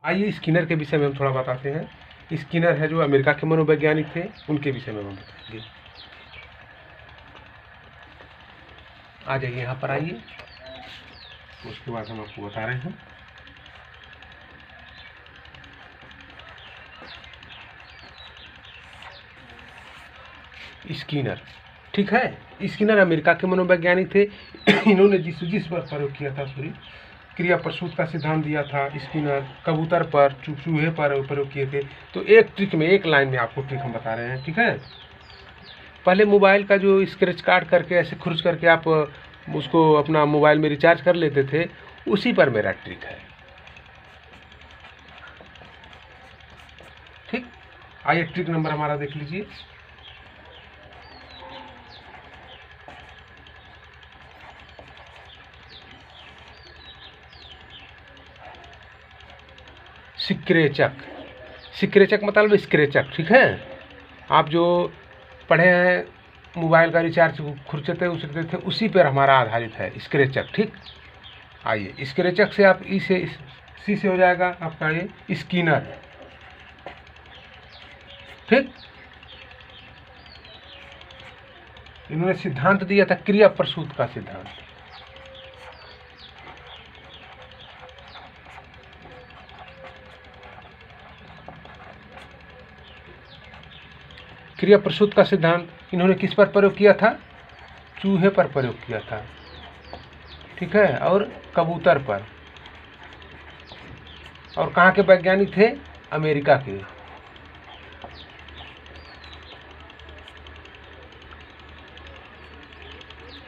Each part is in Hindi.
आइए स्किनर के विषय में हम थोड़ा बताते हैं। स्किनर है जो अमेरिका के मनोवैज्ञानिक थे, उनके विषय में हम बताएंगे। आ जाइए यहाँ पर आइए, उसके बाद हम आपको बता रहे हैं। स्किनर, ठीक है, स्किनर अमेरिका के मनोवैज्ञानिक थे। इन्होंने जिस पर प्रयोग किया था, क्रिया प्रसूत का सिद्धांत दिया था। स्किनर कबूतर पर, चूहे पर प्रयोग किए थे। तो एक ट्रिक में, एक लाइन में आपको ट्रिक हम बता रहे हैं, ठीक है। पहले मोबाइल का जो स्क्रैच कार्ड करके ऐसे खुर्च करके आप उसको अपना मोबाइल में रिचार्ज कर लेते थे, उसी पर मेरा ट्रिक है, ठीक। आइए ट्रिक नंबर हमारा देख लीजिए। सिक्रेचक, सिक्रेचक मतलब स्क्रेचक, ठीक है। आप जो पढ़े हैं मोबाइल का रिचार्ज खुर्चते उछलते थे, उसी पर हमारा आधारित है स्क्रेचक, ठीक। आइए स्क्रेचक से आप सी से हो जाएगा आपका ये स्किनर, ठीक। इन्होंने सिद्धांत दिया था क्रिया प्रसूत का सिद्धांत। क्रिया प्रसूत का सिद्धांत इन्होंने किस पर प्रयोग किया था? चूहे पर प्रयोग किया था, ठीक है, और कबूतर पर। और कहाँ के वैज्ञानिक थे? अमेरिका के।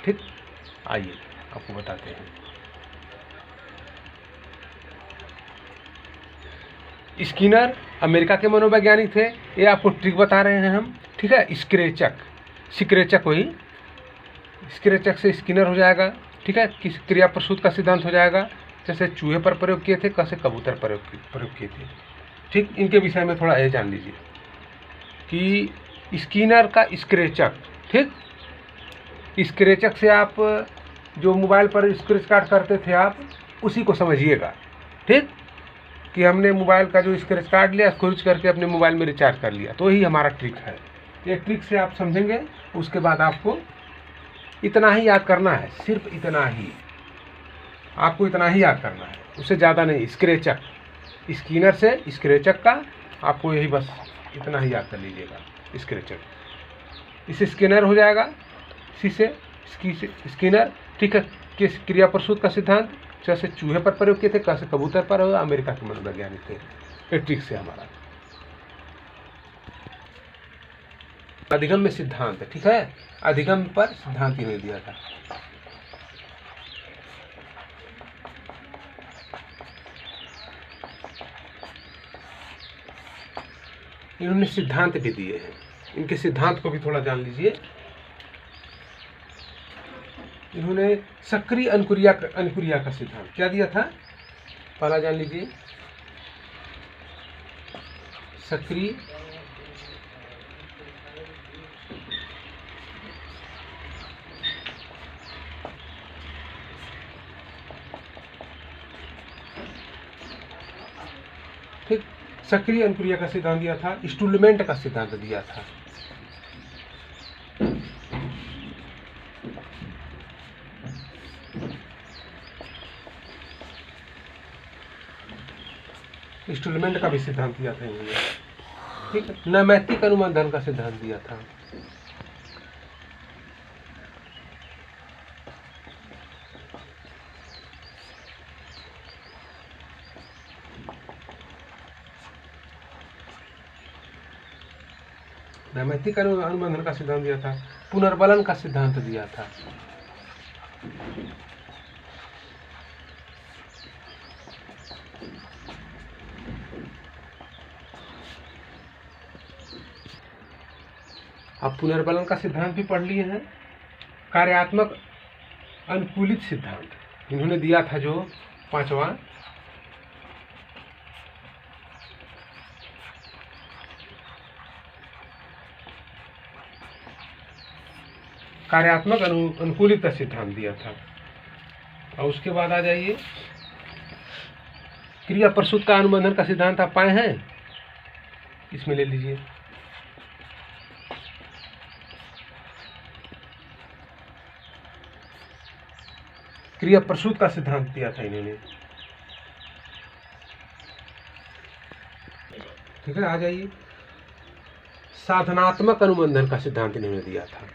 ठीक, आइए आपको बताते हैं। स्किनर अमेरिका के मनोवैज्ञानिक थे, ये आपको ट्रिक बता रहे हैं हम, ठीक है। स्क्रेचक, सिक्रेचक वही, स्क्रेचक से स्किनर हो जाएगा, ठीक है। किस क्रिया प्रसूत का सिद्धांत हो जाएगा, जैसे चूहे पर प्रयोग किए थे, कैसे कबूतर प्रयोग किए थे, ठीक। इनके विषय में थोड़ा ये जान लीजिए कि स्किनर का स्क्रेचक, ठीक। स्क्रेचक से आप जो मोबाइल पर स्क्रैच कार्ड करते थे आप, उसी को समझिएगा, ठीक, कि हमने मोबाइल का जो स्क्रैच कार्ड लिया, खुर्च करके अपने मोबाइल में रिचार्ज कर लिया, तो ही हमारा ट्रिक है। ये ट्रिक से आप समझेंगे, उसके बाद आपको इतना ही याद करना है, सिर्फ इतना ही आपको इतना ही याद करना है, उससे ज़्यादा नहीं। स्क्रेचक, स्किनर से स्क्रेचक का आपको यही बस इतना ही याद कर लीजिएगा, स्क्रेचक। इससे स्किनर हो जाएगा, सी से स्किनर, ठीक है। किस क्रिया प्रसूत का सिद्धांत, जैसे चूहे पर प्रयोग किए थे, कैसे कबूतर पर, हो अमेरिका के मनोवैज्ञानिक थे। एक ट्रिक से हमारा अधिगम में सिद्धांत, ठीक है, अधिगम पर सिद्धांत ही नहीं दिया था। इन्होंने सिद्धांत भी दिए हैं, इनके सिद्धांत को भी थोड़ा जान लीजिए। इन्होंने सक्रिय अनुक्रिया का सिद्धांत क्या दिया था, पहला जान लीजिए। सक्रिय ठीक, सक्रिय अनुक्रिया का सिद्धांत दिया था। स्टूलमेंट का सिद्धांत दिया था। स्टूलमेंट का भी सिद्धांत दिया था इन्होंने, ठीक है। नैमित्तिक अनुबंधन का सिद्धांत दिया था। नैमित्तिक अनुबंधन का सिद्धांत दिया था। पुनर्बलन का सिद्धांत दिया था। आप पुनर्बलन का सिद्धांत भी पढ़ लिए हैं। कार्यात्मक अनुकूलित सिद्धांत इन्होंने दिया था, जो पांचवा। कार्यात्मक अनुकूलित का सिद्धांत दिया था। और उसके बाद आ जाइए क्रिया प्रसूत का अनुबंधन का सिद्धांत आप पाए हैं, इसमें ले लीजिए। क्रिया प्रसूत का सिद्धांत दिया था इन्होंने, ठीक है। आ जाइए, साधनात्मक अनुबंधन का सिद्धांत इन्होंने दिया था।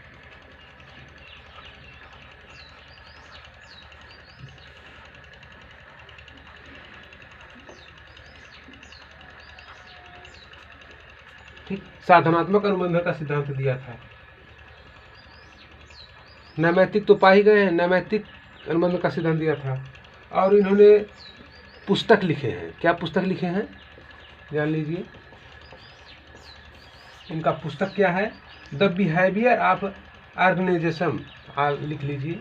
ठीक, साधनात्मक अनुबंधन का सिद्धांत दिया था। नैमित्तिक तो पा ही गए हैं, नैमित्तिक अनुबंधन का सिद्धांत दिया था। और इन्होंने पुस्तक लिखे हैं। क्या पुस्तक लिखे हैं जान लीजिए। इनका पुस्तक क्या है, द बिहेवियर ऑफ ऑर्गेनाइजेशन, लिख लीजिए।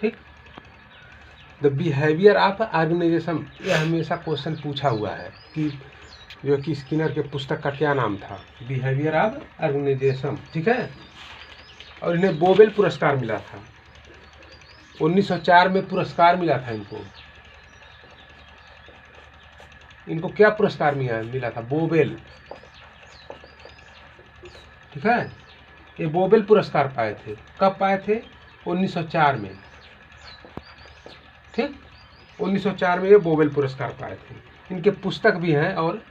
ठीक, द बिहेवियर ऑफ ऑर्गेनाइजेशन, यह हमेशा क्वेश्चन पूछा हुआ है कि जो कि स्किनर के पुस्तक का क्या नाम था, बिहेवियर ऑफ ऑर्गेनाइजेशन, ठीक है। और इन्हें बोबेल पुरस्कार मिला था 1904 में, पुरस्कार मिला था इनको क्या पुरस्कार मिला था, बोबेल, ठीक है। ये बोबेल पुरस्कार पाए थे। कब पाए थे, 1904 में, ठीक। 1904 में ये बोबेल पुरस्कार पाए थे। इनके पुस्तक भी हैं और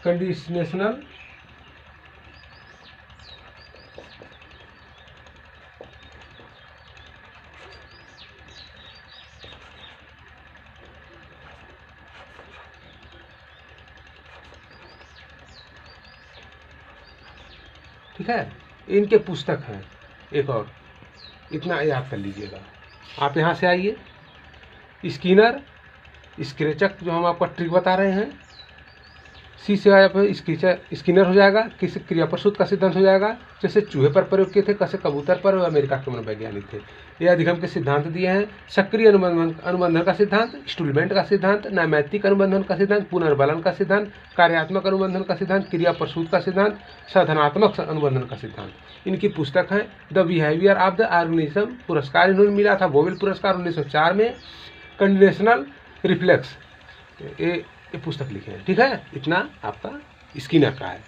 कंडीशनल ठीक है, इनके पुस्तक हैं। एक और इतना याद कर लीजिएगा। आप यहाँ से आइए, स्किनर स्क्रेचक जो हम आपको ट्रिक बता रहे हैं, सी से आप स्किनर हो जाएगा, किसी क्रिया प्रसूत का सिद्धांत हो जाएगा, जैसे चूहे पर प्रयोग किए थे, कैसे कबूतर पर, अमेरिका के मनोवैज्ञानिक थे। ये अधिगम के सिद्धांत दिए हैं, सक्रिय अनुबंधन का सिद्धांत, स्टूलमेंट का सिद्धांत, नैमित्तिक अनुबंधन का सिद्धांत, पुनर्बलन का सिद्धांत, कार्यात्मक अनुबंधन का सिद्धांत, क्रिया प्रसूत का सिद्धांत, साधनात्मक अनुबंधन का सिद्धांत। इनकी पुस्तक है the behaviour of the organism, पुरस्कार इन्होंने मिला था बोबेल पुरस्कार 1904 में। कंडीशनल रिफ्लेक्स, ये पुस्तक लिखे हैं, ठीक है। इतना आपका स्किनर का है।